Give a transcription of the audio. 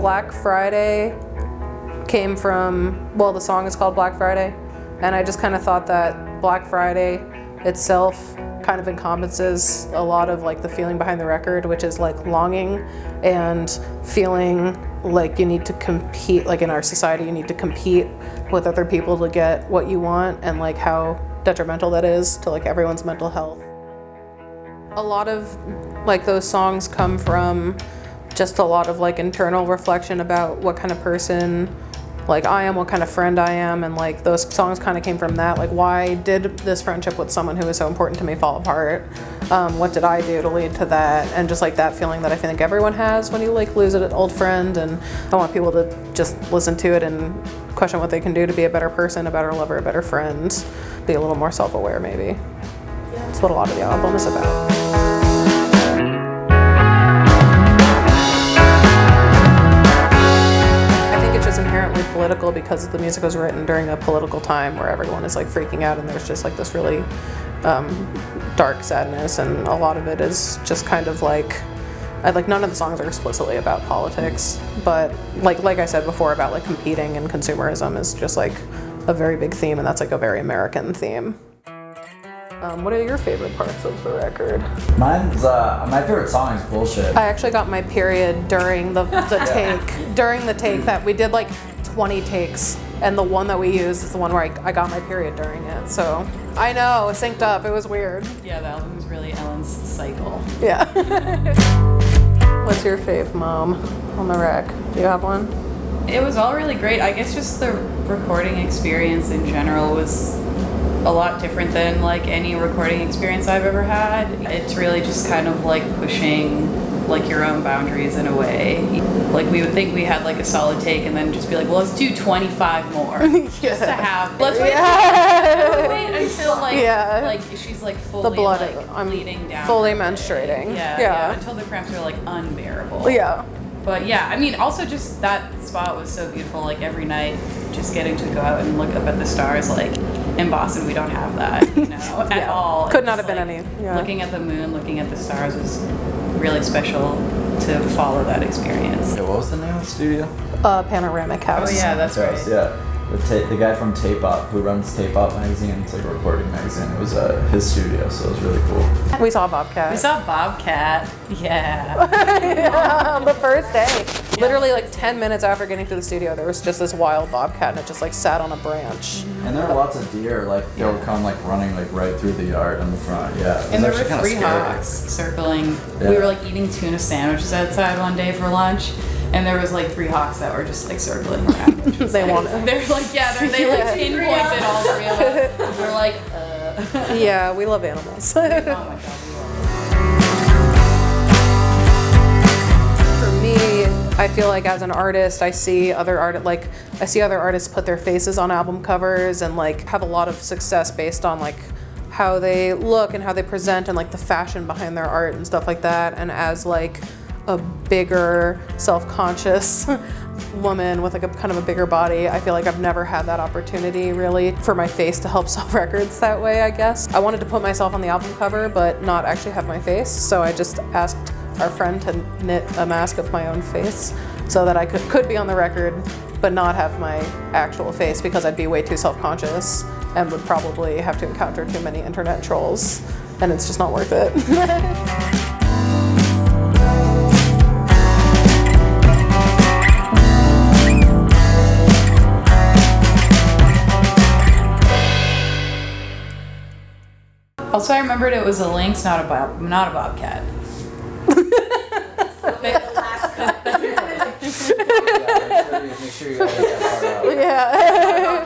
Black Friday came from, well, the song is called Black Friday, and I just kind of thought that Black Friday itself kind of encompasses a lot of like the feeling behind the record, which is like longing and feeling like you need to compete, like in our society you need to compete with other people to get what you want, and like how detrimental that is to like everyone's mental health. A lot of like those songs come from just a lot of like internal reflection about what kind of person like I am, what kind of friend I am, and like those songs kind of came from that. Like, why did this friendship with someone who is so important to me fall apart? What did I do to lead to that? And just like that feeling that I think everyone has when you like lose an old friend. And I want people to just listen to it and question what they can do to be a better person, a better lover, a better friend, be a little more self-aware maybe. That's what a lot of the album is about. Inherently political because the music was written during a political time where everyone is like freaking out, and there's just like this really dark sadness, and a lot of it is just kind of like none of the songs are explicitly about politics, but like I said before about like competing and consumerism is just like a very big theme, and that's like a very American theme. What are your favorite parts of the record? Mine's, my favorite song is Bullshit. I actually got my period during the take. During the take that we did like 20 takes, and the one that we used is the one where I got my period during it. So I know, synced up, it was weird. Yeah, the album was really Ellen's cycle. Yeah. What's your fave mom on the rec? Do you have one? It was all really great. I guess just the recording experience in general was a lot different than like any recording experience I've ever had. It's really just kind of like pushing like your own boundaries in a way. Like we would think we had like a solid take and then just be like, well, let's do 25 more just to have. Let's wait until like she's like fully the blood like I'm bleeding down. Fully menstruating. Yeah, until the cramps are like unbearable. Yeah. But yeah, I mean, also just that spot was so beautiful. Like every night, just getting to go out and look up at the stars. Like in Boston, we don't have that, you know, at all. Could not have been any. Yeah. Looking at the moon, looking at the stars was really special to follow that experience. Yeah, what was the name of the studio? Panoramic House. Oh yeah, that's right. Yeah. The guy from Tape Up, who runs Tape Up magazine, it's like a recording magazine. It was his studio, so it was really cool. We saw Bobcat. Yeah. Yeah, on the first day. Yeah. Literally like 10 minutes after getting to the studio, there was just this wild bobcat, and it just like sat on a branch. And there were lots of deer, like they would come like running like right through the yard in the front. Yeah. And there were 3 hawks circling. Yeah. We were like eating tuna sandwiches outside one day for lunch. And there was like 3 hawks that were just like circling around. They like, wanted. They're like, they like pinpointed all 3 of us. We're like, Yeah, we love animals. Oh my god, For me, I feel like as an artist, I see other artists put their faces on album covers and like have a lot of success based on like how they look and how they present and like the fashion behind their art and stuff like that. And as like a bigger, self-conscious woman with like a kind of a bigger body, I feel like I've never had that opportunity really for my face to help sell records that way, I guess. I wanted to put myself on the album cover but not actually have my face, so I just asked our friend to knit a mask of my own face so that I could be on the record but not have my actual face, because I'd be way too self-conscious and would probably have to encounter too many internet trolls, and it's just not worth it. Also, I remembered it was a lynx, not a bobcat. Make sure you gotta get that part out. Yeah.